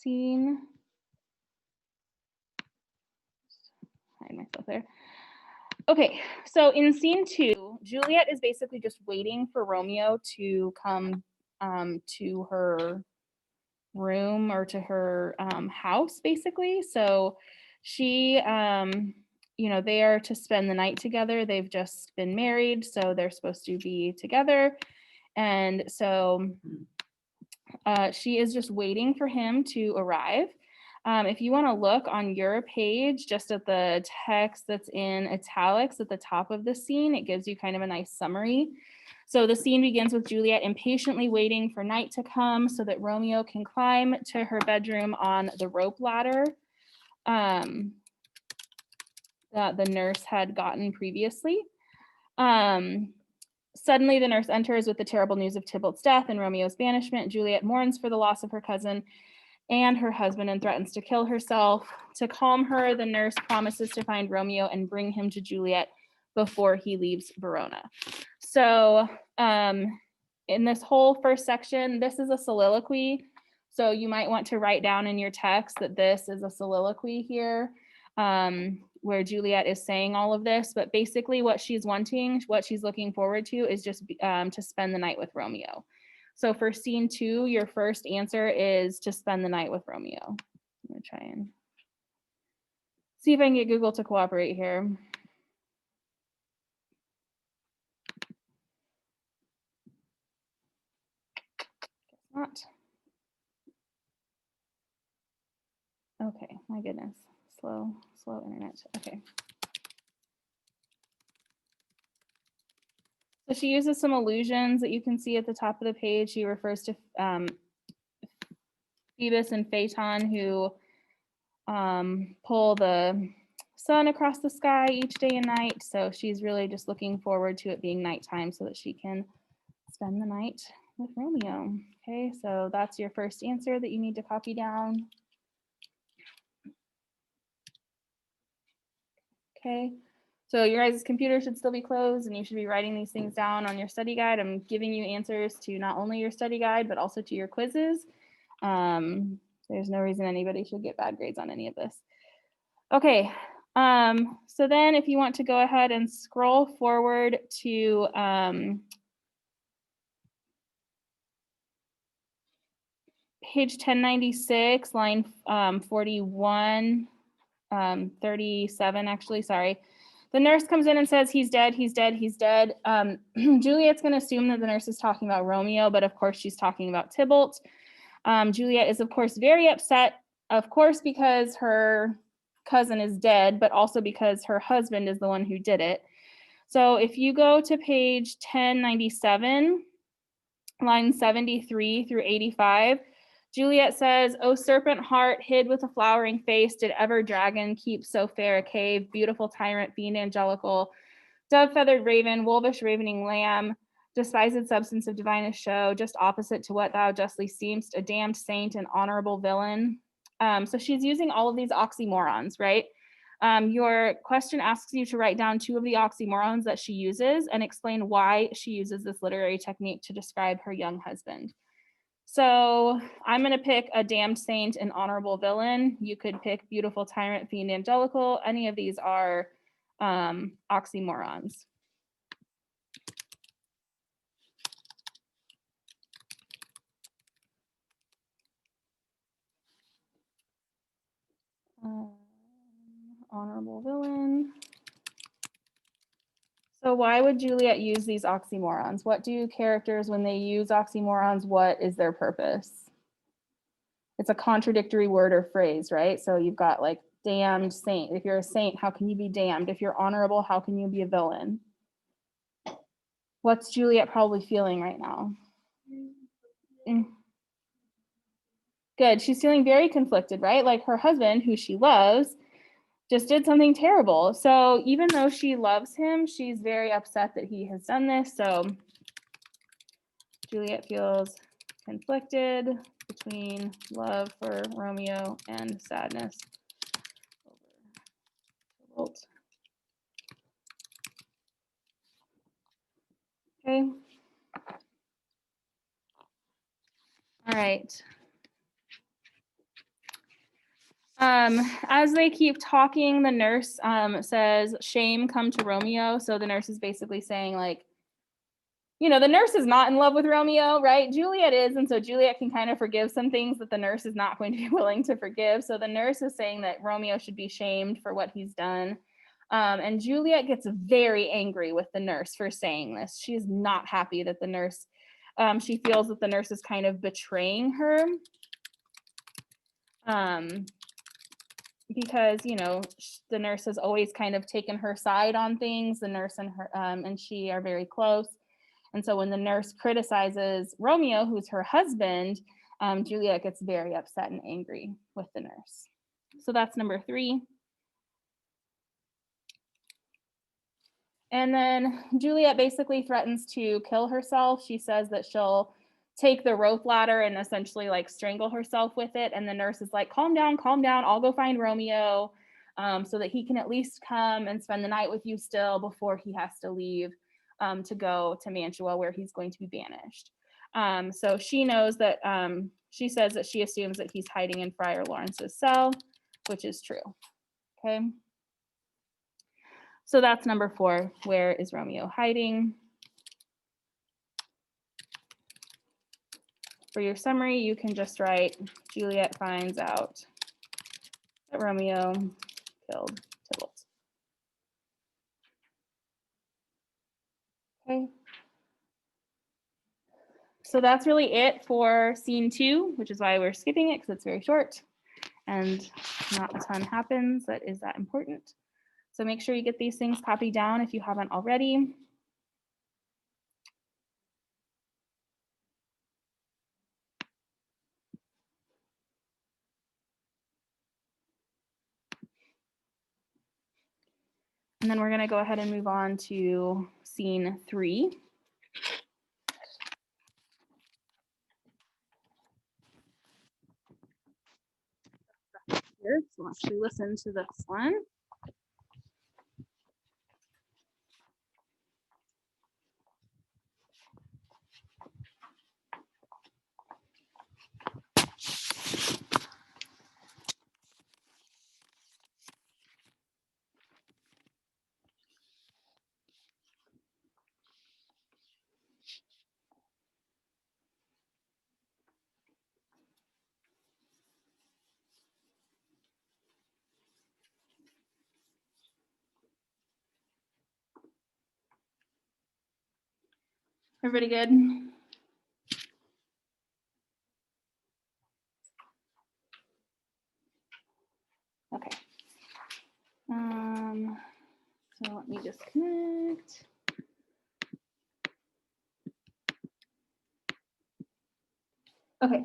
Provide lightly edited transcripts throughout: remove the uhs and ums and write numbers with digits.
scene. Hide myself there. Okay, so in scene 2, Juliet is basically just waiting for Romeo to come to her room or to her house, basically. So she, they are to spend the night together. They've just been married, so they're supposed to be together. And so she is just waiting for him to arrive. If you want to look on your page, just at the text that's in italics at the top of the scene, it gives you kind of a nice summary. So the scene begins with Juliet impatiently waiting for night to come so that Romeo can climb to her bedroom on the rope ladder that the nurse had gotten previously. Suddenly, the nurse enters with the terrible news of Tybalt's death and Romeo's banishment. Juliet mourns for the loss of her cousin and her husband and threatens to kill herself. To calm her, the nurse promises to find Romeo and bring him to Juliet before he leaves Verona. So in this whole first section, this is a soliloquy. So you might want to write down in your text that this is a soliloquy here, where Juliet is saying all of this. But basically what she's wanting, what she's looking forward to is just to spend the night with Romeo. So for scene 2, your first answer is to spend the night with Romeo. I'm gonna try and see if I can get Google to cooperate here. Guess not. Okay, my goodness, slow internet, okay. So she uses some allusions that you can see at the top of the page. She refers to Phoebus and Phaeton, who pull the sun across the sky each day and night. So she's really just looking forward to it being nighttime so that she can spend the night with Romeo. Okay, so that's your first answer that you need to copy down. Okay, so your guys' computer should still be closed and you should be writing these things down on your study guide. I'm giving you answers to not only your study guide, but also to your quizzes. There's no reason anybody should get bad grades on any of this. Okay, so then if you want to go ahead and scroll forward to page 1096, line 41, 37 actually, sorry. The nurse comes in and says, he's dead, he's dead, he's dead. Juliet's gonna assume that the nurse is talking about Romeo, but of course she's talking about Tybalt. Juliet is of course very upset, of course because her cousin is dead, but also because her husband is the one who did it. So if you go to page 1097, line 73 through 85, Juliet says, "O serpent heart, hid with a flowering face, did ever dragon keep so fair a cave? Beautiful tyrant, fiend angelical, dove-feathered raven, wolvish ravening lamb, despised substance of divinest show, just opposite to what thou justly seemst, a damned saint, an honorable villain." So she's using all of these oxymorons, right? Your question asks you to write down 2 of the oxymorons that she uses and explain why she uses this literary technique to describe her young husband. So I'm going to pick a damned saint and honorable villain. You could pick beautiful tyrant, fiend angelical. Any of these are oxymorons. Honorable villain. So why would Juliet use these oxymorons? What do characters, when they use oxymorons, what is their purpose? It's a contradictory word or phrase, right? So you've got like damned saint. If you're a saint, how can you be damned? If you're honorable, how can you be a villain? What's Juliet probably feeling right now? Good. She's feeling very conflicted, right? Like her husband, who she loves, just did something terrible. So even though she loves him, she's very upset that he has done this. So Juliet feels conflicted between love for Romeo and sadness over Tybalt. Okay. All right. As they keep talking, the nurse says, "Shame come to Romeo." So the nurse is basically saying, like, you know, the nurse is not in love with Romeo, right? Juliet is, and so Juliet can kind of forgive some things that the nurse is not going to be willing to forgive. So the nurse is saying that Romeo should be shamed for what he's done. And Juliet gets very angry with the nurse for saying this. She is not happy that the nurse, she feels that the nurse is kind of betraying her. Because, you know, the nurse has always kind of taken her side on things. The nurse and her and she are very close. And so when the nurse criticizes Romeo, who's her husband, Juliet gets very upset and angry with the nurse. So that's number 3. And then Juliet basically threatens to kill herself. She says that she'll take the rope ladder and essentially like strangle herself with it. And the nurse is like, calm down, I'll go find Romeo so that he can at least come and spend the night with you still before he has to leave to go to Mantua where he's going to be banished. So she knows that, she says that she assumes that he's hiding in Friar Lawrence's cell, which is true, okay? So that's number 4, where is Romeo hiding? For your summary, you can just write, Juliet finds out that Romeo killed Tybalt. Okay. So that's really it for scene 2, which is why we're skipping it, because it's very short and not a ton happens that is that important. So make sure you get these things copied down if you haven't already. And then we're going to go ahead and move on to scene 3. Here, so let's actually listen to this one. Everybody good? Okay. So let me disconnect. Okay.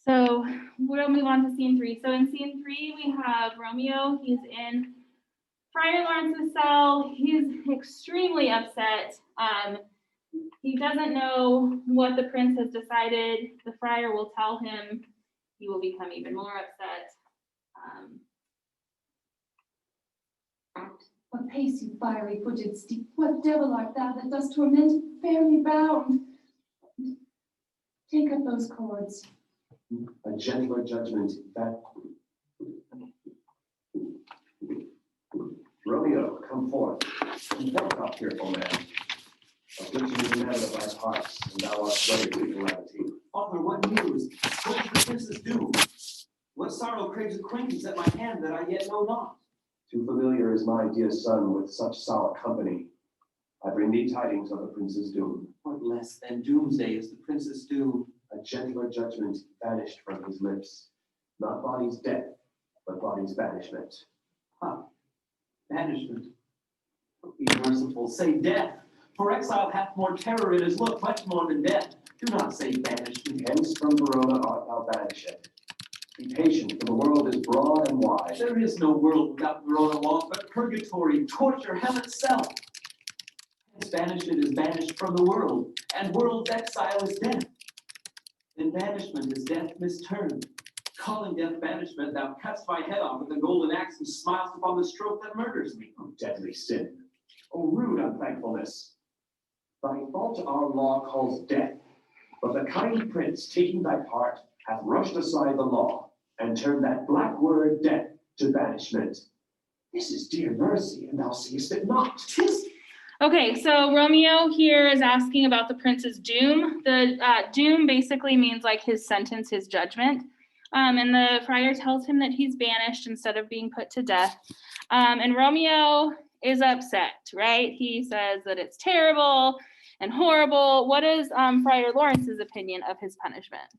So we'll move on to scene 3. So in scene 3, we have Romeo. He's in Friar Lawrence's cell. He's extremely upset. He doesn't know what the prince has decided. The friar will tell him. He will become even more upset. What pace, you fiery-footed steed? What devil art thou that dost torment fairly bound? Take up those cords. A gentler judgment that... Romeo, come forth. What thou fearful man? Affliction is the matter of thy hearts, and thou art wedded to calamity. Father, what news? What did the princess do? What sorrow craves acquaintance at my hand that I yet know not? Too familiar is my dear son with such sour company. I bring thee tidings of the prince's doom. What less than doomsday is the princess doom? A gentler judgment vanished from his lips. Not body's death, but body's banishment. Ah, banishment. Be merciful, say death. For exile hath more terror in his look, much more than death. Do not say banishment. Hence from Verona art thou banished. Be patient, for the world is broad and wide. There is no world without Verona walls, but purgatory, torture, hell itself. Hence banished is banished from the world, and world's exile is death. Then banishment is death misturned. Calling death banishment, thou cuts my head off with a golden axe and smilest upon the stroke that murders me. O deadly sin! O rude unthankfulness! Thy fault our law calls death, but the kind prince, taking thy part, hath rushed aside the law, and turn that black word death to banishment. This is dear mercy, and thou seest it not. 'Tis Okay, so Romeo here is asking about the prince's doom. The doom basically means like his sentence, his judgment. And the friar tells him that he's banished instead of being put to death. And Romeo is upset, right? He says that it's terrible and horrible. What is Friar Lawrence's opinion of his punishment?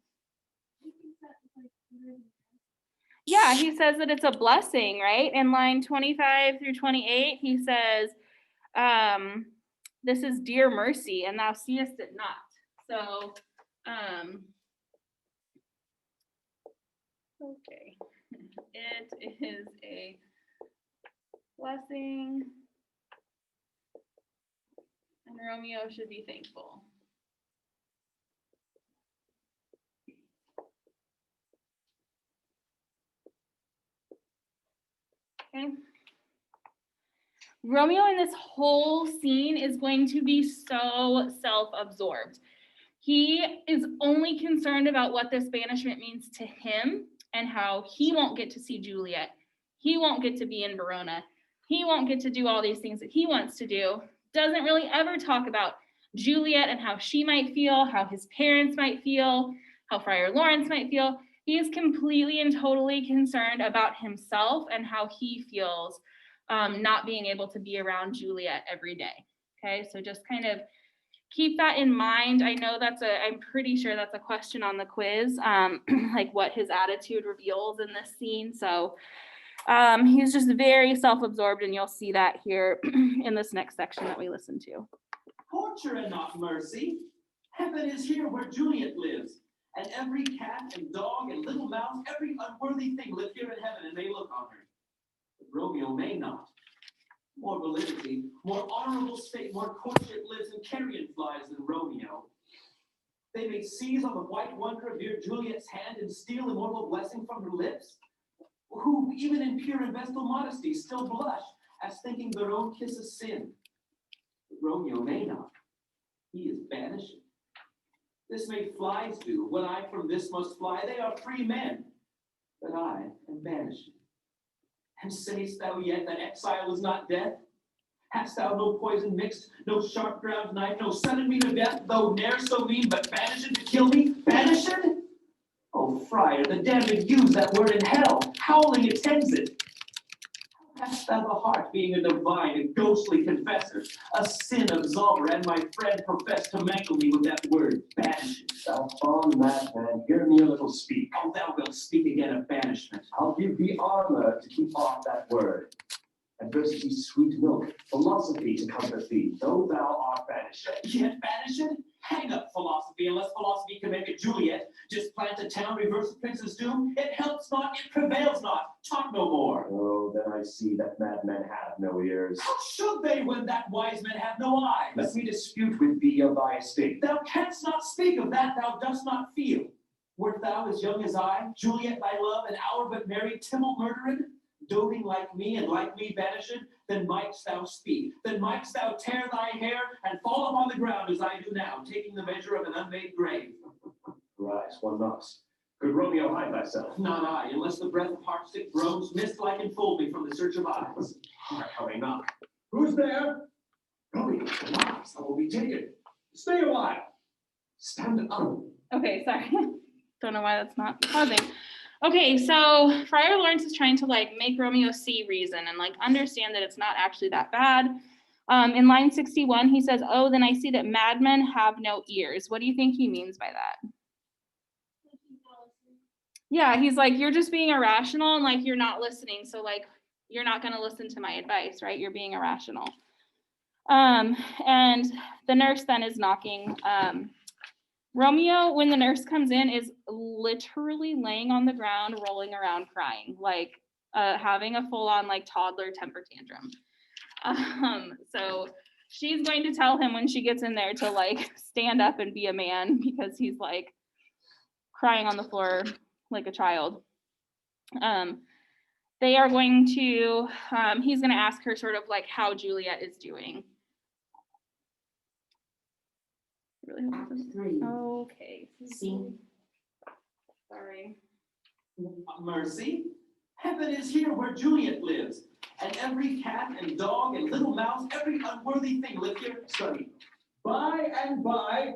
Yeah, he says that it's a blessing, right? In line 25 through 28, he says, this is dear mercy, and thou seest it not. So, okay, it is a blessing, and Romeo should be thankful. Okay. Romeo in this whole scene is going to be so self-absorbed. He is only concerned about what this banishment means to him and how he won't get to see Juliet. He won't get to be in Verona. He won't get to do all these things that he wants to do. Doesn't really ever talk about Juliet and how she might feel, how his parents might feel, how Friar Lawrence might feel. He is completely and totally concerned about himself and how he feels not being able to be around Juliet every day. Okay, so just kind of keep that in mind. I know I'm pretty sure that's a question on the quiz, like what his attitude reveals in this scene. So he's just very self-absorbed, and you'll see that here in this next section that we listen to. Torture and not mercy. Heaven is here where Juliet lives. And every cat and dog and little mouse, every unworthy thing live here in heaven and may look on her. But Romeo may not. More validity, more honorable state, more courtship lives in carrion flies than Romeo. They may seize on the white wonder of dear Juliet's hand and steal immortal blessing from her lips, who, even in pure and vestal modesty, still blush as thinking their own kiss a sin. But Romeo may not. He is banished. This may flies do. When I from this must fly, they are free men. But I am banished. And sayest thou yet that exile is not death? Hast thou no poison mixed, no sharp ground knife, no sudden mean of death, though ne'er so mean, but banished to kill me? Banished? Oh, friar, the damned use that word in hell, howling attends it. How hast thou the heart, being a divine and ghostly confessor, a sin absolver, and my friend profess to mangle me with that word, banished? thou fond madman, hear me a little speak. Oh, thou wilt speak again of banishment. I'll give thee armor to keep off that word. Adversity's sweet milk, philosophy to comfort thee, though thou art banished. Yet banished? Hang up philosophy, unless philosophy can make a Juliet. Just plant a town, reverse the prince's doom. It helps not, it prevails not. Talk no more. Oh, then I see that madmen have no ears. How should they when that wise men have no eyes? Let me dispute with thee of thy estate. Thou canst not speak of that thou dost not feel. Wert thou as young as I, Juliet thy love, an hour but married, Tybalt murdered, doting like me and like me banished, then mightst thou speak. Then mightst thou tear thy hair and fall upon the ground as I do now, taking the measure of an unmade grave. Rise, one must. Could Romeo hide thyself? Not I, unless the breath of heart-sick groans mist-like enfold me from the search of eyes. How they knock. Who's there? Romeo, rise, I will be taken. Stay a while. Stand up. Okay, sorry. Don't know why that's not pausing. Okay, so Friar Lawrence is trying to like make Romeo see reason and like understand that it's not actually that bad. In line 61, he says, "Oh, then I see that madmen have no ears." What do you think he means by that? Yeah, he's like, you're just being irrational and like you're not listening. So like you're not going to listen to my advice, right? You're being irrational. And the nurse then is knocking. Romeo, when the nurse comes in, is literally laying on the ground, rolling around, crying, like having a full-on like toddler temper tantrum. So she's going to tell him when she gets in there to like stand up and be a man because he's like crying on the floor like a child. They are going to, he's going to ask her sort of like how Juliet is doing. Really hope this is- Act 3. Okay. Scene. Sorry. Mercy? Heaven is here where Juliet lives, and every cat and dog and little mouse, every unworthy thing live here. Study. By and by,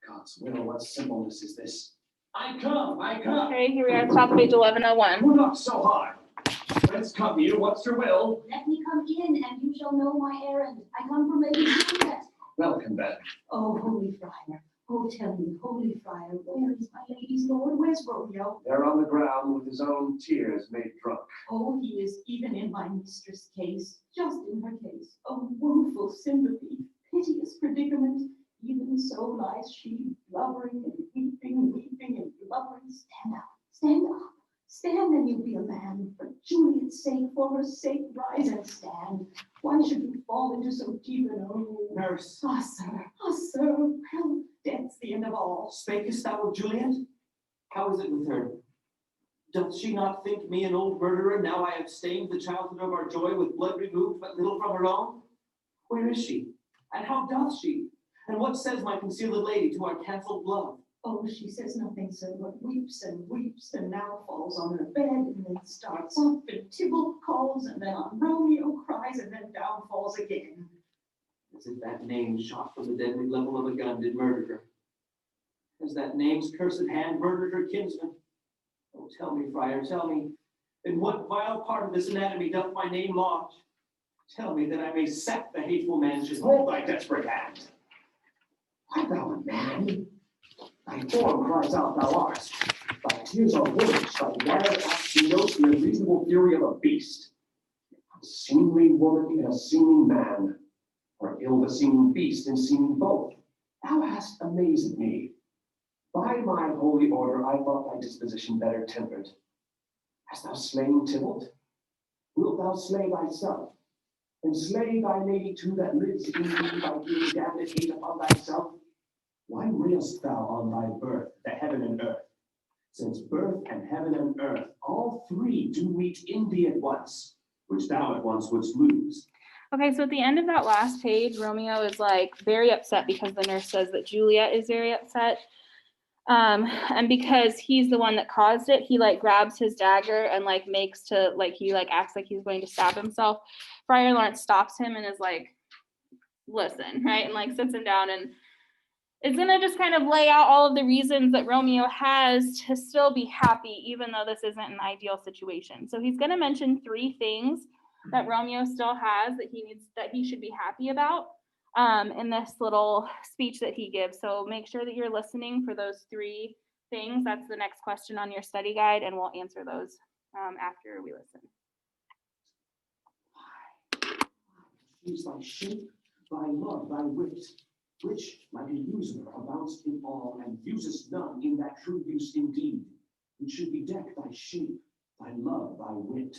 God's will, what simpleness is this? I come. Okay, here we are, top of page 1101. Put up so high. Whence come you? What's your will? Let me come in, and you shall know my errand. I come from Lady Juliet. Welcome then. Oh, holy friar, oh, tell me, holy friar, where is my lady's lord? Where's Romeo? There on the ground with his own tears made drunk. Oh, he is even in my mistress' case, just in her case. Oh, woeful sympathy, piteous predicament. Even so lies she, blubbering and weeping, weeping and blubbering. Stand up, stand up. Stand and you'll be a man. For Juliet's sake, for her sake, rise and stand. Why should you fall into so deep an hole? Nurse, Ah, sir, well, death's the end of all. spakest thou of Juliet? How is it with her? Doth she not think me an old murderer, now I have stained the childhood of our joy with blood removed but little from her own? Where is she? And how doth she? And what says my concealed lady to our cancelled love? Oh, she says nothing, sir, but weeps, and now falls on her bed, and then starts up, and Tybalt calls, and then on Romeo cries, and then down falls again. As if that name shot from the deadly level of a gun did murder her. As that name's cursed hand murdered her kinsman. Oh, tell me, friar, tell me, in what vile part of this anatomy doth my name lodge? Tell me that I may sack the hateful mansion. Hold thy desperate hand. Art thou a man? Thy form cries out thou art. Thy tears are words, thy wild acts denote the unreasonable fury of a beast. A seemly woman in a seeming man, or ill the seeming beast in seeming both. Thou hast amazed me. By my holy order, I thought thy disposition better tempered. Hast thou slain Tybalt? Wilt thou slay thyself? And slay thy lady too that lives in thee by being damned hate upon thyself? Why railest thou on thy birth, the heaven and earth? Since birth and heaven and earth, all three do meet in thee at once, which thou at once wouldst lose. Okay, so at the end of that last page, Romeo is like very upset because the nurse says that Juliet is very upset. And because he's the one that caused it, he like grabs his dagger and like he acts like he's going to stab himself. Friar Lawrence stops him and is like, listen, right? And like sits him down and is gonna just kind of lay out all of the reasons that Romeo has to still be happy, even though this isn't an ideal situation. So he's gonna mention 3 things that Romeo still has that he should be happy about in this little speech that he gives. So make sure that you're listening for those 3 things. That's the next question on your study guide, and we'll answer those after we listen. Use thy shape, thy love, thy wit, which, like a usurer, abounds in all, and usest none in that true use indeed. It should bedeck thy shape, thy love, thy wit.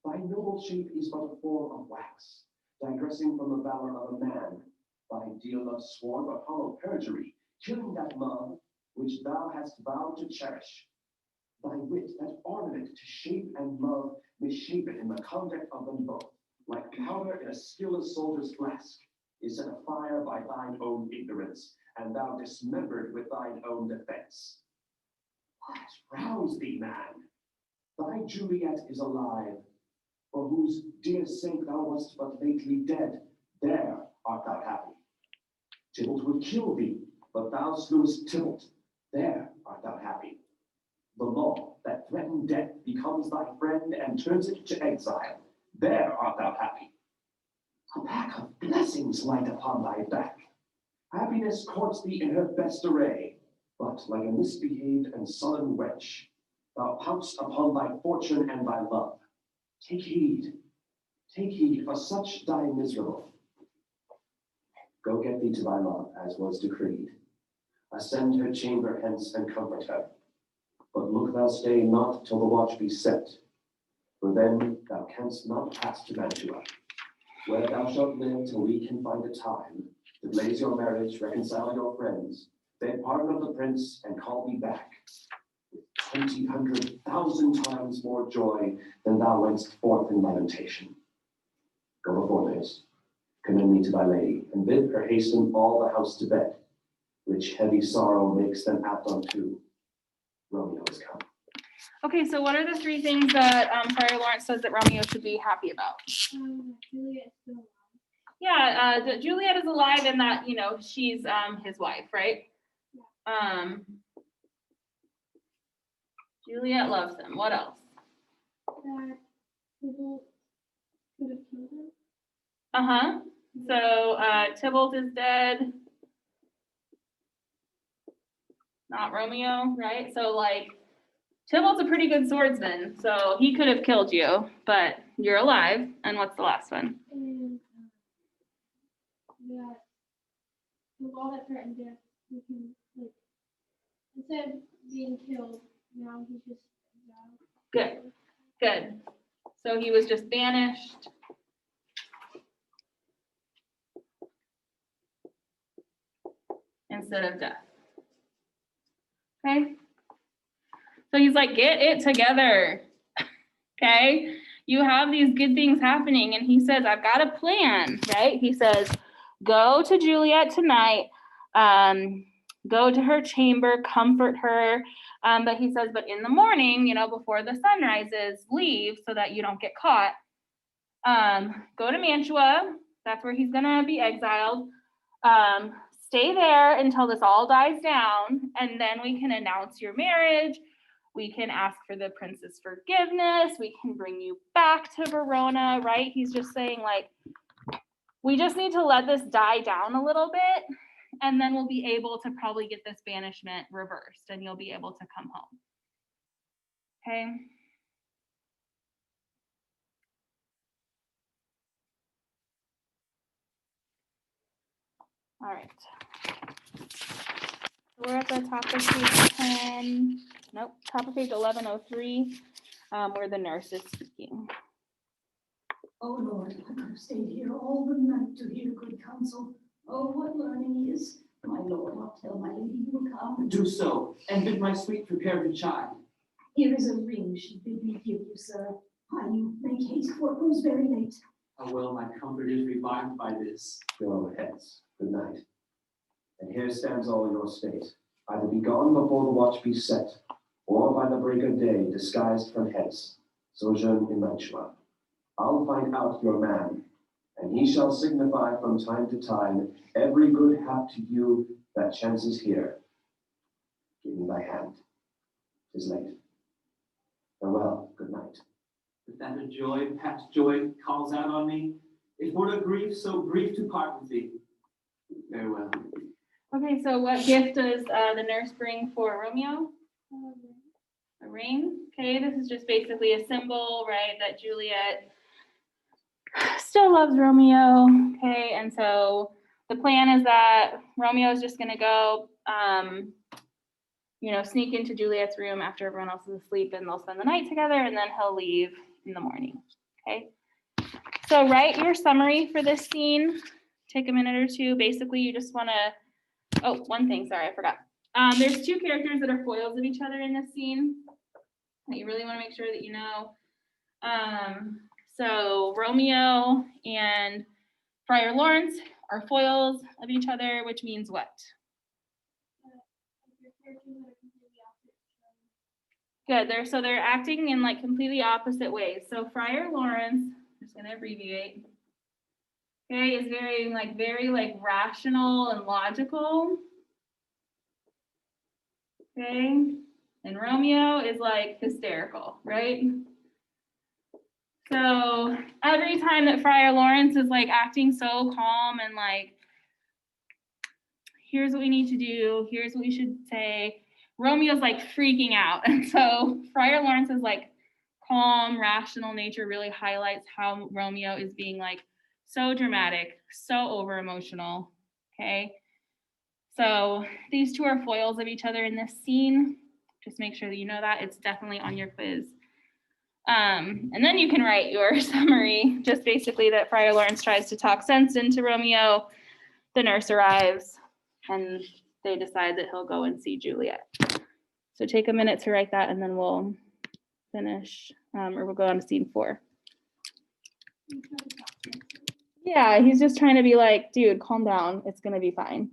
Thy noble shape is but a form of wax, digressing from the valor of a man. Thy dear love sworn but hollow perjury, killing that love which thou hast vowed to cherish. Thy wit, that ornament to shape and love, misshapen in the conduct of them both, like powder in a skilless soldier's flask, is set afire by thine own ignorance, and thou dismembered with thine own defense. What rouse thee, man? Thy Juliet is alive, for whose dear sake thou wast but lately dead. There art thou happy. Tybalt would kill thee, but thou slewest Tybalt. There art thou happy. The law that threatened death becomes thy friend and turns it to exile. There art thou happy. A pack of blessings light upon thy back. Happiness courts thee in her best array, but like a misbehaved and sullen wench, thou pout'st upon thy fortune and thy love. Take heed, for such die miserable. Go get thee to thy love, as was decreed. Ascend her chamber hence and comfort her. But look thou stay not till the watch be set, for then thou canst not pass to Mantua, where thou shalt live till we can find a time to blaze your marriage, reconcile your friends, beg pardon of the prince, and call thee back with 20,000 times more joy than thou wentst forth in lamentation. Go before this, commend me to thy lady, and bid her hasten all the house to bed, which heavy sorrow makes them apt unto. Romeo is come. Okay, so what are the three things that Friar Lawrence says that Romeo should be happy about? Juliet's still alive. Yeah, Juliet is alive and that, you know, she's his wife, right? Juliet loves him. What else? That Tybalt could have killed him. Uh-huh. So Tybalt is dead. Not Romeo, right? So like Tybalt's a pretty good swordsman, so he could have killed you, but you're alive. And what's the last one? And that with all that threatened death, we can like instead of being killed, now he's just exiled. Good, good. So he was just banished. Instead of death. Okay? So he's like, get it together. Okay? You have these good things happening. And he says, I've got a plan, right? He says, go to Juliet tonight. Go to her chamber, comfort her. But he says, but in the morning, you know, before the sun rises, leave so that you don't get caught. Go to Mantua. That's where he's gonna be exiled. Stay there until this all dies down, and then we can announce your marriage. We can ask for the prince's forgiveness. We can bring you back to Verona, right? He's just saying, like, we just need to let this die down a little bit, and then we'll be able to probably get this banishment reversed, and you'll be able to come home. Okay? All right. We're at the top of page 10. Nope, top of page 1103, where the nurse is speaking. Oh Lord, I could have stayed here all the night to hear good counsel. Oh, what learning is. My lord, I'll tell my lady you will come. Do so, and bid my sweet prepare the child. Here is a ring she bid me give you, sir. Why you make haste, for it grows very late. How well my comfort is revived by this. Go hence, good night. And here stands all your state. Either be gone before the watch be set, or by the break of day, disguised from hence, sojourn in Mantua. I'll find out your man, and he shall signify from time to time every good hap to you that chances here. Give me thy hand. 'Tis late. Farewell, good night. With that a joy, past joy, calls out on me. It were a grief so brief to part with thee. Farewell. Okay, so what gift does the nurse bring for Romeo? A ring. Okay, this is just basically a symbol, right, that Juliet still loves Romeo. Okay, and so the plan is that Romeo is just gonna go, you know, sneak into Juliet's room after everyone else is asleep, and they'll spend the night together, and then he'll leave in the morning. Okay, so write your summary for this scene. Take a minute or two. Basically, you just want to. Oh, one thing, sorry, I forgot. There's two characters that are foils of each other in this scene that you really want to make sure that you know. So Romeo and Friar Lawrence are foils of each other, which means what? Good, they're acting in like completely opposite ways. So Friar Lawrence, I'm just gonna abbreviate, okay, is very rational and logical. Okay, and Romeo is like hysterical, right? So every time that Friar Lawrence is like acting so calm and like, here's what we need to do, here's what we should say, Romeo's like freaking out. And so Friar Lawrence's like calm, rational nature really highlights how Romeo is being like so dramatic, so over emotional. Okay. So these two are foils of each other in this scene. Just make sure that you know that. It's definitely on your quiz. And then you can write your summary, just basically that Friar Lawrence tries to talk sense into Romeo. The nurse arrives and they decide that he'll go and see Juliet. So take a minute to write that and then we'll finish, or we'll go on to scene 4. Yeah, he's just trying to be like, dude, calm down. It's gonna be fine.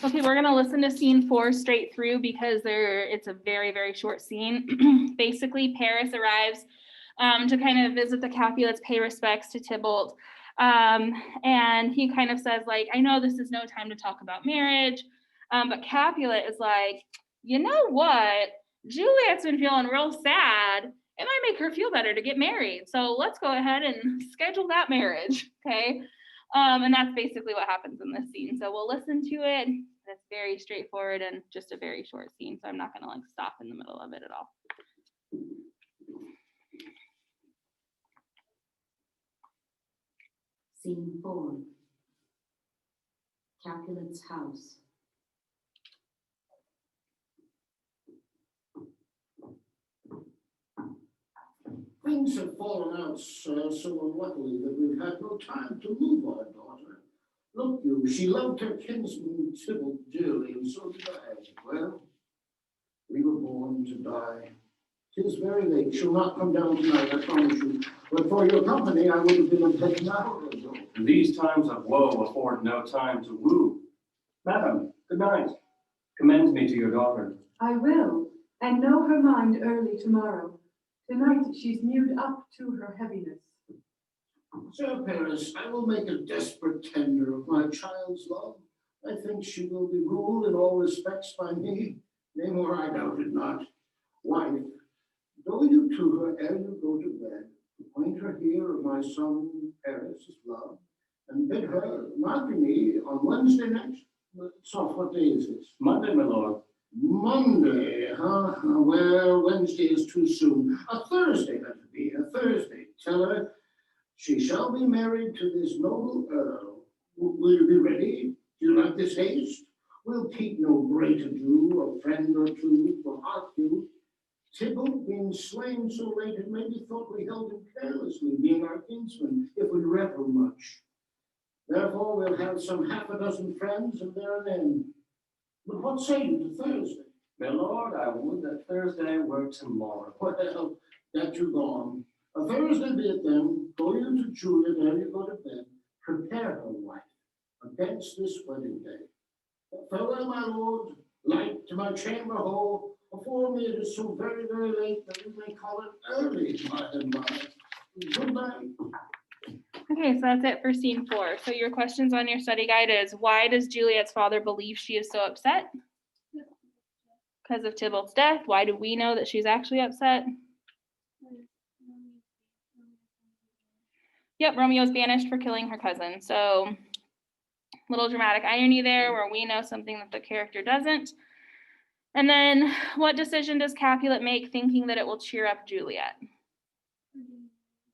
Okay, we're gonna listen to scene 4 straight through because it's a very, very short scene. Basically, Paris arrives to kind of visit the Capulets, pay respects to Tybalt. And he kind of says, like, I know this is no time to talk about marriage, but Capulet is like, you know what? Juliet's been feeling real sad. It might make her feel better to get married. So let's go ahead and schedule that marriage, okay? And that's basically what happens in this scene. So we'll listen to it. It's very straightforward and just a very short scene. So I'm not gonna like stop in the middle of it at all. Scene 4. Capulet's house. Things have fallen out, sir, so unluckily that we've had no time to move our daughter. Look you, she loved her kinsman Tybalt dearly, and so did I. Well, we were born to die. 'Tis very late. She'll not come down tonight, I promise you. But for your company, I would have been in bed an hour ago. These times of woe afford no time to woo. Madam, good night. Commend me to your daughter. I will, and know her mind early tomorrow. Tonight she's mewed up to her heaviness. Sir Paris, I will make a desperate tender of my child's love. I think she will be ruled in all respects by me. Nay, more, I doubt it not. Wife, go you to her ere you go to bed. Acquaint her here of my son Paris' love, and bid her marry me on Wednesday next. Soft, what day is this? Monday, my lord. Monday, huh? Well, Wednesday is too soon. A Thursday, let it be, a Thursday. Tell her she shall be married to this noble earl. Will you be ready? Do you like this haste? We'll keep no great ado, a friend or two, for hark you. Tybalt being slain so late, it may be thought we held him carelessly, being our kinsman, if we revel much. Therefore, we'll have some half a dozen friends, and there an end. But what say you to Thursday? My lord, I would that Thursday were tomorrow. Well, that you're gone. A Thursday be it then. Go you to Juliet ere you go to bed. Prepare her, wife, against this wedding day. Farewell, my lord. Light to my chamber hall. Before me it is so very, very late that we may call it early by and by. Good night. Okay, so that's it for scene 4. So your questions on your study guide is, why does Juliet's father believe she is so upset? Because of Tybalt's death. Why do we know that she's actually upset? Yep, Romeo's banished for killing her cousin. So little dramatic irony there where we know something that the character doesn't. And then what decision does Capulet make thinking that it will cheer up Juliet?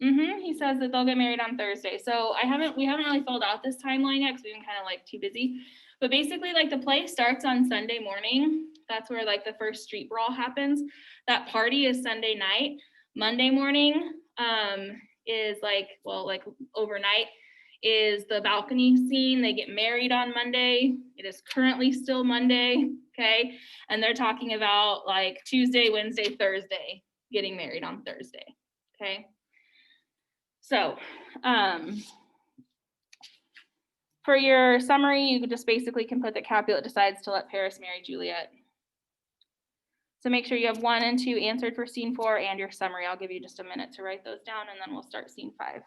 He says that they'll get married on Thursday. So we haven't really filled out this timeline yet because we've been kind of like too busy. But basically, like, the play starts on Sunday morning. That's where like the first street brawl happens. That party is Sunday night. Monday morning is like overnight is the balcony scene. They get married on Monday. It is currently still Monday, okay? And they're talking about like Tuesday, Wednesday, Thursday, getting married on Thursday, okay? So for your summary, you just basically can put that Capulet decides to let Paris marry Juliet. So make sure you have 1 and 2 answered for scene 4 and your summary. I'll give you just a minute to write those down and then we'll start scene 5.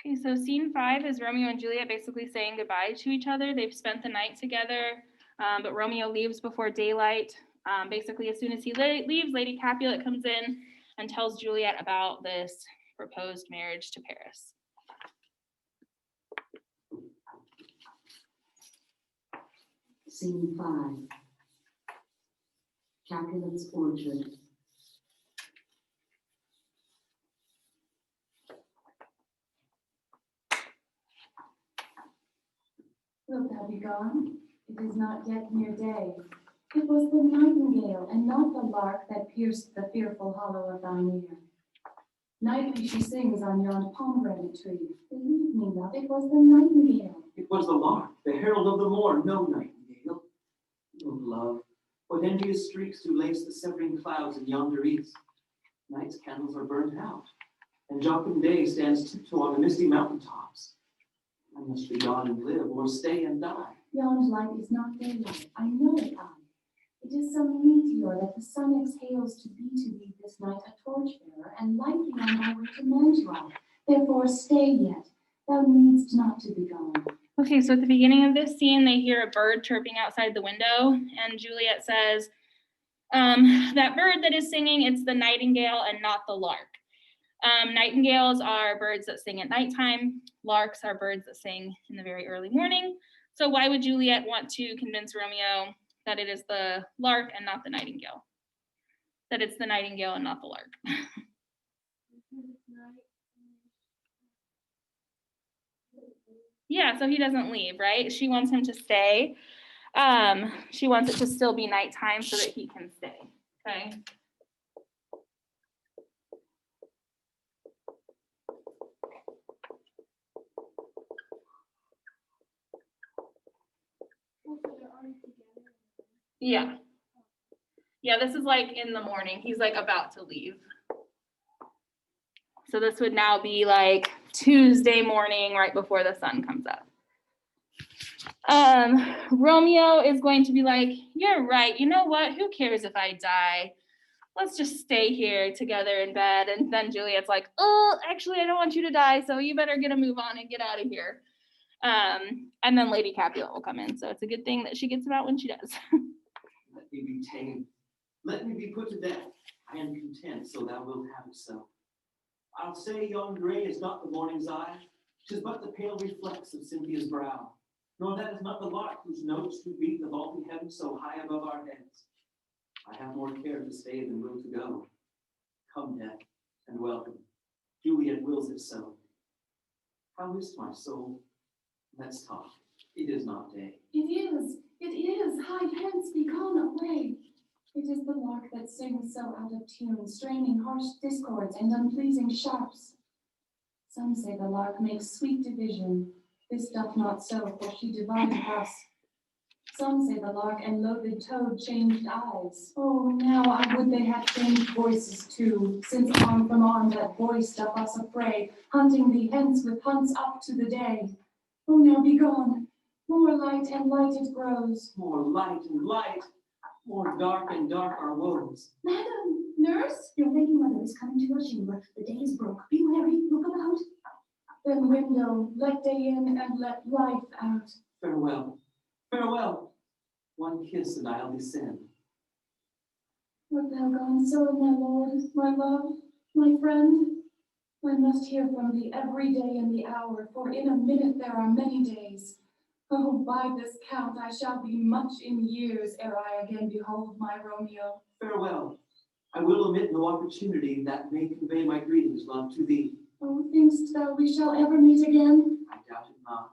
Okay, so scene 5 is Romeo and Juliet basically saying goodbye to each other. They've spent the night together, but Romeo leaves before daylight. Basically, as soon as he leaves, Lady Capulet comes in and tells Juliet about this proposed marriage to Paris. Scene 5. Capulet's orchard. Wilt thou be gone? It is not yet near day. It was the nightingale and not the lark that pierced the fearful hollow of thine ear. Nightly she sings on yon pomegranate tree. Believe me, love, it was the nightingale. It was the lark, the herald of the morn, no nightingale. Oh, love, what envious streaks do lace the severing clouds in yonder east. Night's candles are burnt out, and jocund day stands tiptoe on the misty mountain tops. I must be gone and live, or stay and die. Yond light is not daylight, I know it I. It is some meteor that the sun exhales to be to thee this night a torchbearer, and light thee on thy way to Mantua. Therefore stay yet, thou needst not to be gone. Okay, so at the beginning of this scene, they hear a bird chirping outside the window, and Juliet says, that bird that is singing, it's the nightingale and not the lark. Nightingales are birds that sing at nighttime. Larks are birds that sing in the very early morning. So why would Juliet want to convince Romeo that it is the lark and not the nightingale? That it's the nightingale and not the lark. Yeah, so he doesn't leave, right? She wants him to stay. She wants it to still be nighttime so that he can stay, okay? Yeah. Yeah, this is like in the morning. He's like about to leave. So this would now be like Tuesday morning, right before the sun comes up. Romeo is going to be like, you're right. You know what? Who cares if I die? Let's just stay here together in bed. And then Juliet's like, oh, actually, I don't want you to die. So you better get a move on and get out of here. And then Lady Capulet will come in. So it's a good thing that she gets him out when she does. Let me be tamed. Let me be put to death. I am content, so thou wilt have it so. I'll say yon gray is not the morning's eye, 'tis but the pale reflex of Cynthia's brow. Nor that is not the lark whose notes do beat the vaulty heaven so high above our heads. I have more care to stay than will to go. Come, death, and welcome. Juliet wills it so. How is my soul? Let's talk. It is not day. It is. Hide hence, be gone away. It is the lark that sings so out of tune, straining harsh discords and unpleasing sharps. Some say the lark makes sweet division. This doth not so, for she divided us. Some say the lark and loathed toad changed eyes. Oh, now I would they had changed voices too, since arm from arm that voice doth us affray, hunting thee hence with hunts up to the day. Oh, now be gone. More light and light it grows. More light and light, more dark and dark our woes. Madam, nurse, your lady mother is coming to your chamber. The day is broke. Be wary, look about. Then window, let day in and let life out. Farewell, farewell. One kiss and I'll descend. Wert thou gone so, my lord, my love, my friend? I must hear from thee every day in the hour, for in a minute there are many days. Oh, by this count I shall be much in years ere I again behold my Romeo. Farewell. I will omit no opportunity that may convey my greetings, love, to thee. Oh, thinkst thou we shall ever meet again? I doubt it not.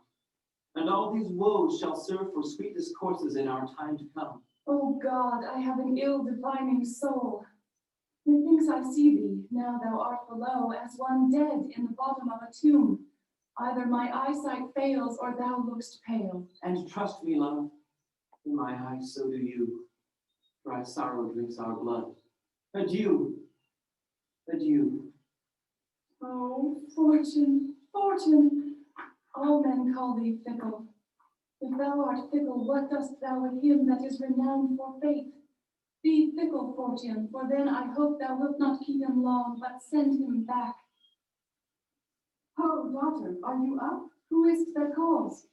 And all these woes shall serve for sweet discourses in our time to come. Oh God, I have an ill-defining soul. Methinks I see thee, now thou art below, as one dead in the bottom of a tomb. Either my eyesight fails, or thou lookst pale. And trust me, love, in my eyes so do you. Dry sorrow drinks our blood. Adieu, adieu. Oh, fortune, fortune, all men call thee fickle. If thou art fickle, what dost thou with him that is renowned for faith? Be fickle, fortune, for then I hope thou wilt not keep him long, but send him back. Oh, daughter, are you up? Who is't that calls?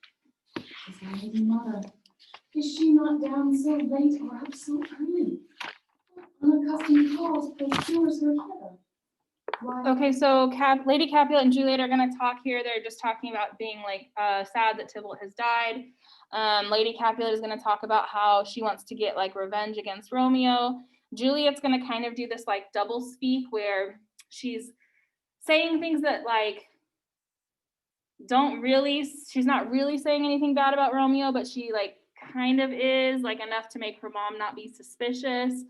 'Tis thy lady mother. Is she not down so late or up so early? Unaccustomed calls procures her hither. Why, Okay, so Lady Capulet and Juliet are going to talk here. They're just talking about being like sad that Tybalt has died. Lady Capulet is going to talk about how she wants to get like revenge against Romeo. Juliet's going to kind of do this like double speak where she's saying things that like she's not really saying anything bad about Romeo, but she like kind of is, like enough to make her mom not be suspicious,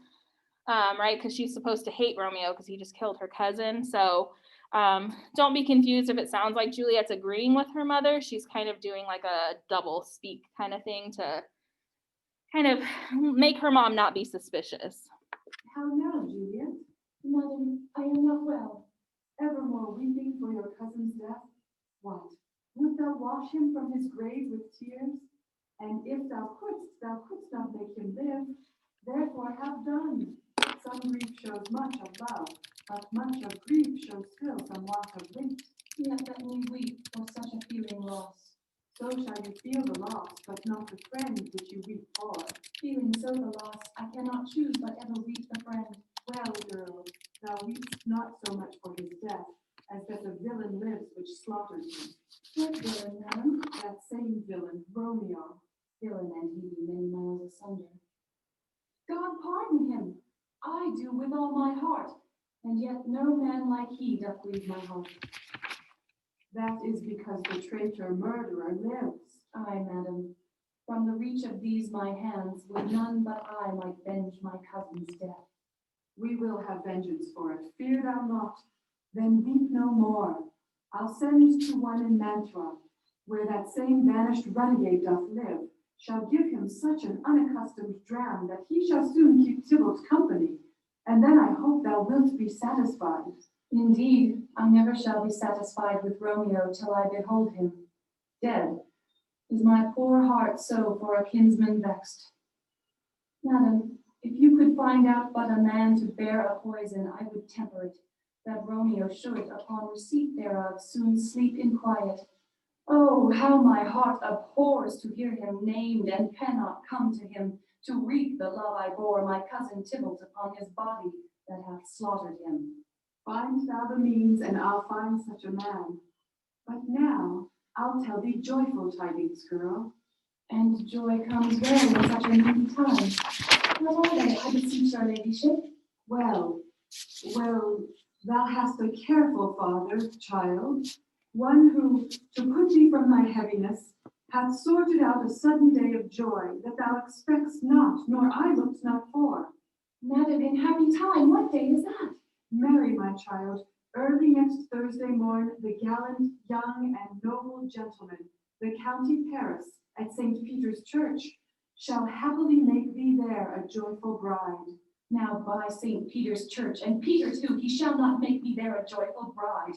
right? Because she's supposed to hate Romeo because he just killed her cousin. So don't be confused if it sounds like Juliet's agreeing with her mother. She's kind of doing like a double speak kind of thing to kind of make her mom not be suspicious. How now, Juliet? Madam, I am not well. Evermore weeping for your cousin's death? What? Wilt thou wash him from his grave with tears? And if thou couldst not make him live. Therefore have done. Some grief shows much of love, but much of grief shows still some want of wit. Yet let me weep for such a feeling loss. So shall you feel the loss, but not the friend which you weep for. Feeling so the loss, I cannot choose but ever weep the friend. Well, girl, thou weepst not so much for his death, as that the villain lives which slaughtered him. What villain, madam? That same villain, Romeo. Villain and he be many miles asunder. God pardon him. I do with all my heart, and yet no man like he doth grieve my heart. That is because the traitor murderer lives. Ay, madam, from the reach of these my hands would none but I might venge my cousin's death. We will have vengeance for it, fear thou not. Then weep no more. I'll send to one in Mantua, where that same banished renegade doth live, shall give him such an unaccustomed dram that he shall soon keep Tybalt's company, and then I hope thou wilt be satisfied. Indeed, I never shall be satisfied with Romeo till I behold him. Dead is my poor heart so for a kinsman vexed. Madam, if you could find out but a man to bear a poison, I would temper it, that Romeo should, upon receipt thereof, soon sleep in quiet. Oh, how my heart abhors to hear him named, and cannot come to him, to wreak the love I bore my cousin Tybalt upon his body that hath slaughtered him. Find thou the means, and I'll find such a man. But now I'll tell thee joyful tidings, girl. And joy comes rare in such a needy time. What are they, I beseech your ladyship? Well, thou hast a careful father, child, one who, to put thee from thy heaviness, hath sorted out a sudden day of joy that thou expectst not, nor I looked not for. Madam, in happy time, what day is that? Marry, my child, early next Thursday morn, the gallant, young, and noble gentleman, the County Paris, at St. Peter's Church, shall happily make thee there a joyful bride. Now by St. Peter's Church, and Peter too, he shall not make me there a joyful bride.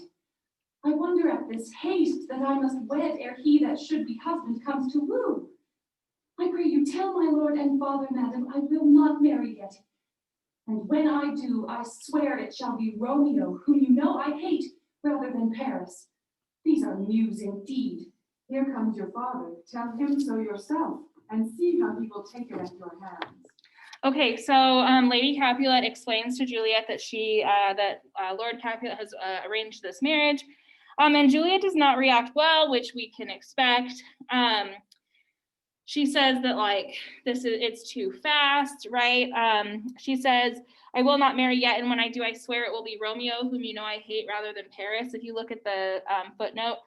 I wonder at this haste that I must wed ere he that should be husband comes to woo. I pray you tell my lord and father, madam, I will not marry yet. And when I do, I swear it shall be Romeo, whom you know I hate, rather than Paris. These are news indeed. Here comes your father. Tell him so yourself, and see how he will take it at your hands. Okay, so Lady Capulet explains to Juliet that Lord Capulet has arranged this marriage, and Juliet does not react well, which we can expect. She says that like it's too fast, right? She says, "I will not marry yet, and when I do, I swear it will be Romeo, whom you know I hate, rather than Paris." If you look at the footnote,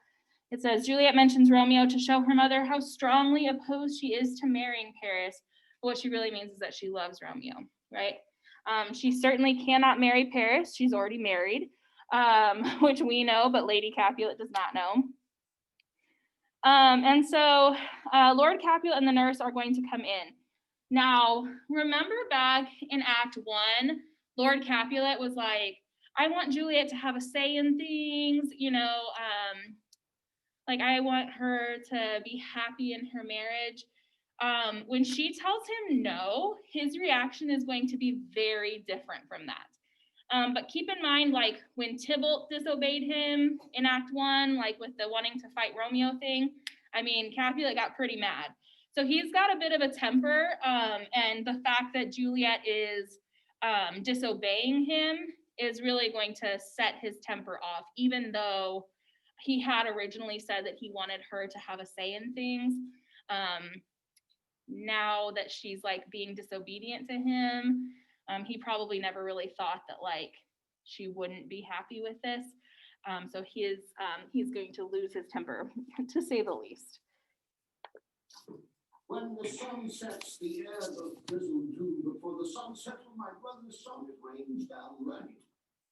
it says Juliet mentions Romeo to show her mother how strongly opposed she is to marrying Paris. What she really means is that she loves Romeo, right? She certainly cannot marry Paris. She's already married, which we know, but Lady Capulet does not know. And so Lord Capulet and the nurse are going to come in. Now, remember back in Act 1, Lord Capulet was like, I want Juliet to have a say in things, like I want her to be happy in her marriage. When she tells him no, his reaction is going to be very different from that. But keep in mind, like when Tybalt disobeyed him in Act 1, like with the wanting to fight Romeo thing, I mean, Capulet got pretty mad. So he's got a bit of a temper, and the fact that Juliet is disobeying him is really going to set his temper off, even though he had originally said that he wanted her to have a say in things. now that she's like being disobedient to him, he probably never really thought that like she wouldn't be happy with this. So he's going to lose his temper, to say the least. When the sun sets, the air doth drizzle dew, but for the sunset of my brother's son, it rains down rain.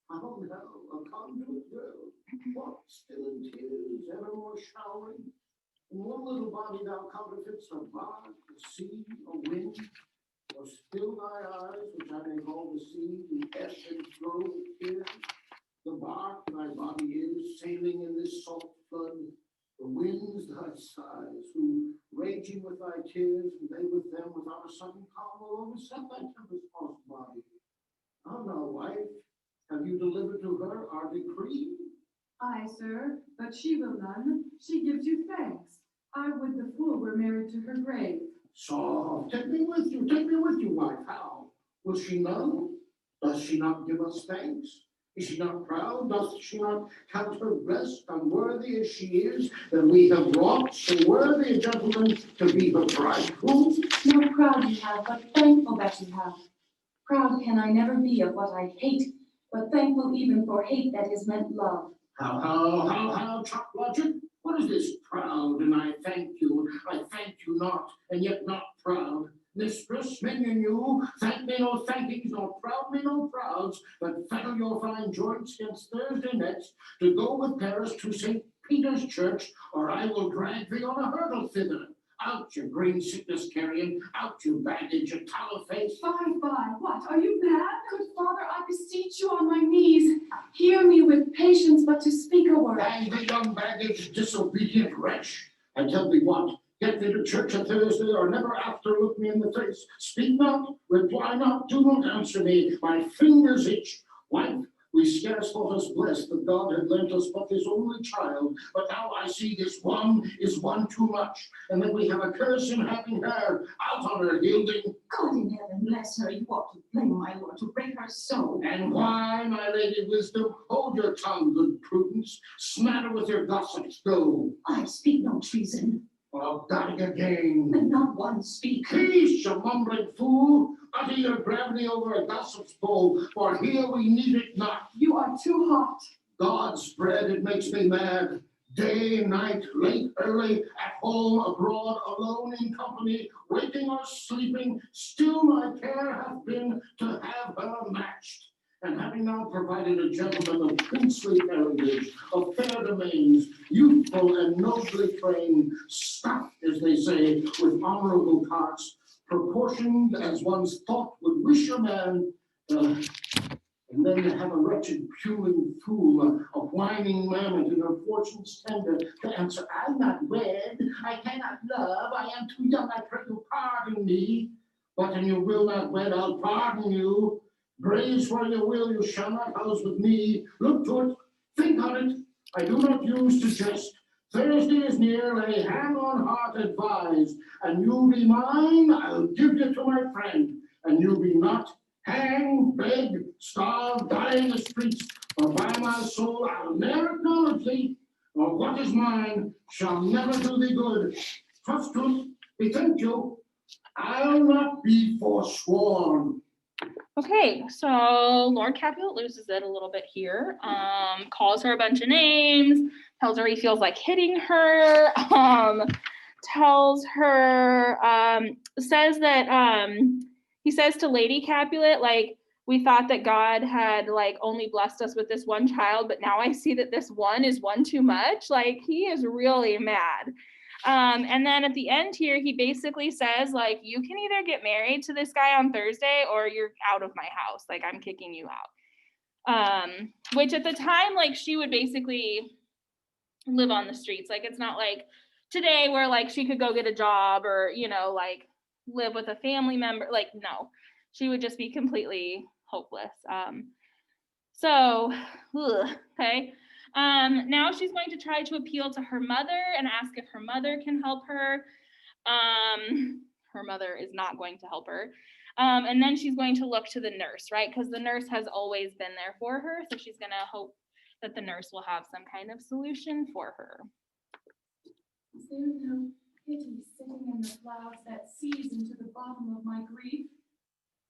I'm on hell, a conduit girl, what still in tears, evermore showering. In one little body thou counterfeits a bark, a sea, a wind, or still thy eyes, which I may call the sea, the ebb and flow with tears. The bark thy body is, sailing in this salt flood. The winds thy sighs, who raging with thy tears, and they with them, without a sudden calm, will overset thy tempest-tossed body. How now, wife, have you delivered to her our decree? Aye, sir, but she will none. She gives you thanks. I would the fool were married to her grave. So, take me with you, wife. How? Will she none? Does she not give us thanks? Is she not proud? Doth she not count her blessed, unworthy as she is, that we have wrought so worthy a gentleman to be her bridegroom? Not proud you have, but thankful that you have. Proud can I never be of what I hate, but thankful even for hate that is meant love. How, Chuck Logic? What is this proud, and I thank you not, and yet not proud? Mistress, minion you, thank me no thankings, nor proud me no prouds, but fettle your fine joints against Thursday next, to go with Paris to St. Peter's Church, or I will drag thee on a hurdle thither. Out, you green sickness carrion, out, you baggage, you tallow face. Fie, what, are you mad? Good father, I beseech you on my knees, hear me with patience, but to speak a word. Hang the young baggage, disobedient wretch. I tell thee what, get thee to church on Thursday, or never after look me in the face. Speak not, reply not, do not answer me. My fingers itch. Wife, we scarce thought us blessed that God had lent us but this only child, but now I see this one is one too much, and that we have a curse in having her. Out on her, Gilding. God in heaven bless her, you ought to blame my lord to break her so. And why, my lady Wisdom? Hold your tongue, good Prudence. Smatter with your gossips, go. I speak no treason, Well, dying again. and not one speak. Peace, you mumbling fool. Utter your gravity over a gossip's bowl, for here we need it not. You are too hot. God's bread, it makes me mad. Day, night, late, early, at home, abroad, alone, in company, waking or sleeping, still my care hath been to have her matched. And having now provided a gentleman of princely parentage, of fair domains, youthful and nobly framed, stuffed, as they say, with honorable parts, proportioned as one's thought would wish a man, and then to have a wretched, puling fool, a whining mammoth in her fortune's tender, to answer, I'm not wed, I cannot love, I am too young, I pray you pardon me. But an you will not wed, I'll pardon you. Graze where you will, you shall not house with me. Look to it, think on it, I do not use to jest. Thursday is near, lay hand on heart, advise, and you be mine, I'll give you to my friend, and you be not, hang, beg, starve, die in the streets, for by my soul I'll never acknowledge thee, or what is mine shall never do thee good. Trust to it, bethink you, I'll not be forsworn. Okay, so Lord Capulet loses it a little bit here. Calls her a bunch of names, tells her he feels like hitting her, tells her, says that, he says to Lady Capulet, like, we thought that God had like only blessed us with this one child, but now I see that this one is one too much. Like, he is really mad. And then at the end here, he basically says, like, you can either get married to this guy on Thursday or you're out of my house. Like, I'm kicking you out. Which at the time, like, she would basically live on the streets. Like, it's not like today where like she could go get a job or, you know, like live with a family member. Like, no, she would just be completely hopeless. Okay. Now she's going to try to appeal to her mother and ask if her mother can help her. Her mother is not going to help her. And then she's going to look to the nurse, right? Because the nurse has always been there for her. So she's going to hope that the nurse will have some kind of solution for her. Is there no Pity sitting in the clouds that sees into the bottom of my grief.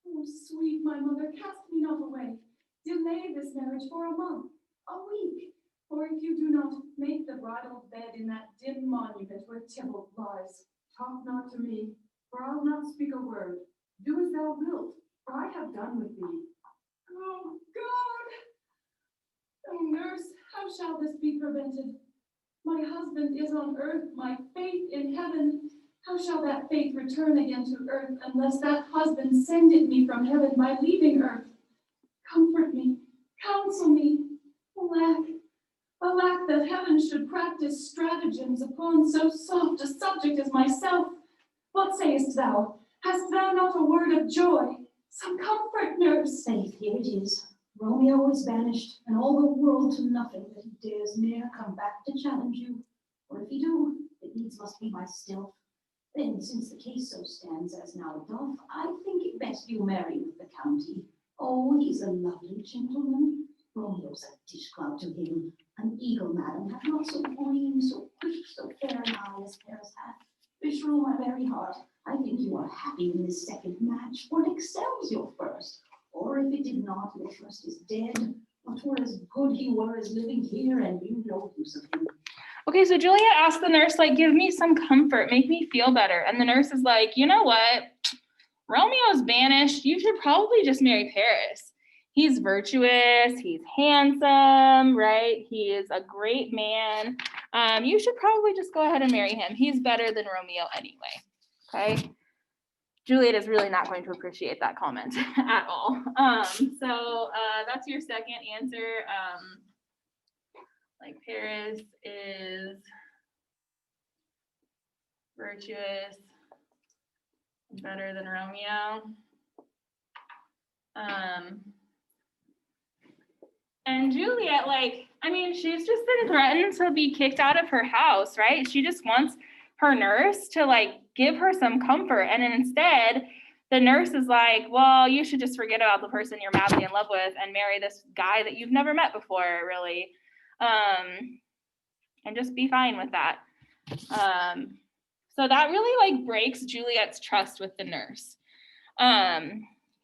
Oh, sweet my mother, cast me not away. Delay this marriage for a month, a week, or if you do not, make the bridal bed in that dim monument where Tybalt lies. Talk not to me, for I'll not speak a word. Do as thou wilt, for I have done with thee. Oh, God! Oh, nurse, how shall this be prevented? My husband is on earth, my faith in heaven. How shall that faith return again to earth unless that husband send it me from heaven by leaving earth? Comfort me, counsel me. Alack, alack, that heaven should practice stratagems upon so soft a subject as myself. What sayest thou? Hast thou not a word of joy? Some comfort, nurse. Faith, here it is. Romeo is banished, and all the world to nothing that he dares ne'er come back to challenge you. Or if he do, it needs must be by stealth. Then, since the case so stands as now it doth, I think it best you marry with the county. Oh, he's a lovely gentleman. Romeo's a dish clout to him. An eagle, madam, hath not so green, so quick, so fair an eye as Paris hath. Beshrew my very heart, I think you are happy in this second match, for it excels your first. Or if it did not, your first is dead. But 'twere as good he were as living here, and you no use of him. Okay, so Juliet asked the nurse, like, give me some comfort, make me feel better. And the nurse is like, you know what? Romeo's banished. You should probably just marry Paris. He's virtuous, he's handsome, right? He is a great man. You should probably just go ahead and marry him. He's better than Romeo anyway, okay? Juliet is really not going to appreciate that comment at all. So that's your second answer. Like Paris is virtuous, better than Romeo. And Juliet, like, I mean, she's just been threatened to be kicked out of her house, right? She just wants her nurse to like give her some comfort. And instead, the nurse is like, well, you should just forget about the person you're madly in love with and marry this guy that you've never met before, really. And just be fine with that. So that really like breaks Juliet's trust with the nurse.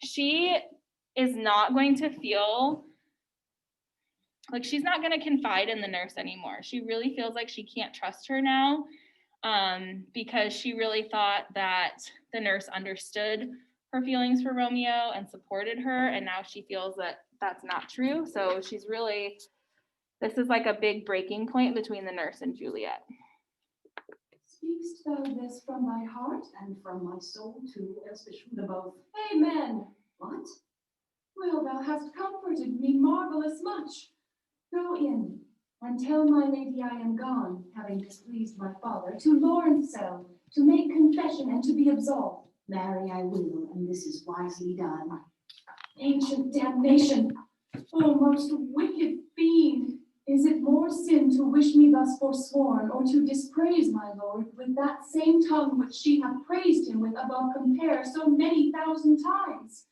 She is not going to feel like she's not going to confide in the nurse anymore. She really feels like she can't trust her now, because she really thought that the nurse understood her feelings for Romeo and supported her, and now she feels that that's not true. So she's really, this is like a big breaking point between the nurse and Juliet. Speakst thou this from thy heart? And from my soul too, else beshrew the both. Amen. What? Well, thou hast comforted me marvelous much. Go in, and tell my lady I am gone, having displeased my father, to Lawrencell, to make confession and to be absolved. Marry I will, and this is wisely done. Ancient damnation! O most wicked fiend! Is it more sin to wish me thus forsworn, or to dispraise my lord with that same tongue which she hath praised him with above compare so many thousand times?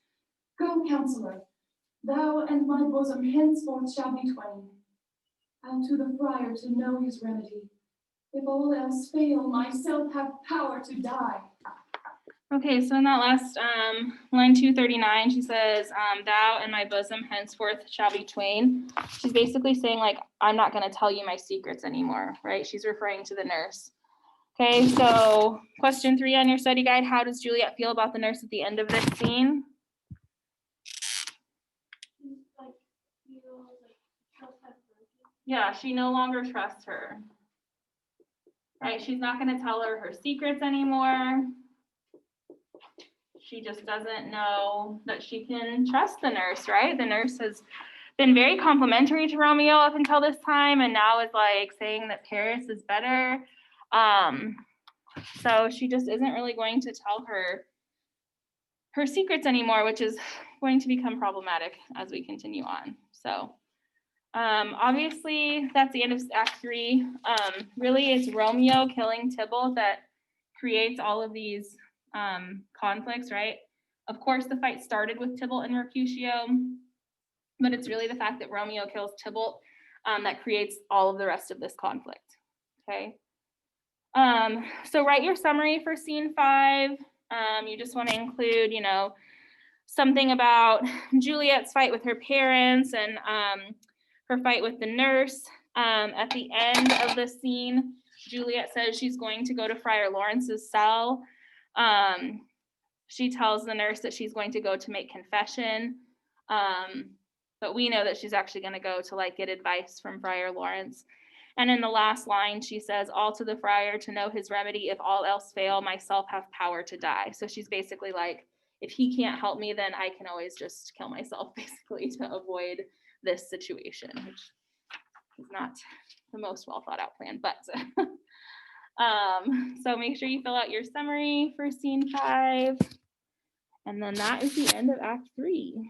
Go, counselor, thou and my bosom henceforth shall be twain. I'll to the friar to know his remedy. If all else fail, myself have power to die. Okay, so in that last line 239, she says, thou and my bosom henceforth shall be twain. She's basically saying, like, I'm not going to tell you my secrets anymore, right? She's referring to the nurse. Okay, so question 3 on your study guide, how does Juliet feel about the nurse at the end of this scene? Like, you know, like, trust has broken. Yeah, she no longer trusts her, right? She's not going to tell her secrets anymore. She just doesn't know that she can trust the nurse, right? The nurse has been very complimentary to Romeo up until this time, and now is like saying that Paris is better. So she just isn't really going to tell her secrets anymore, which is going to become problematic as we continue on. So obviously that's the end of Act 3. Really, it's Romeo killing Tybalt that creates all of these conflicts, right? Of course, the fight started with Tybalt and Mercutio, but it's really the fact that Romeo kills Tybalt that creates all of the rest of this conflict, okay? So write your summary for scene 5. You just want to include, you know, something about Juliet's fight with her parents and her fight with the nurse. At the end of the scene, Juliet says she's going to go to Friar Lawrence's cell. She tells the nurse that she's going to go to make confession. But we know that she's actually going to go to like get advice from Friar Lawrence. And in the last line, she says, all to the friar to know his remedy. If all else fail, myself have power to die. So she's basically like, if he can't help me, then I can always just kill myself, basically, to avoid this situation, which is not the most well thought out plan. But so make sure you fill out your summary for scene 5. And then that is the end of Act 3.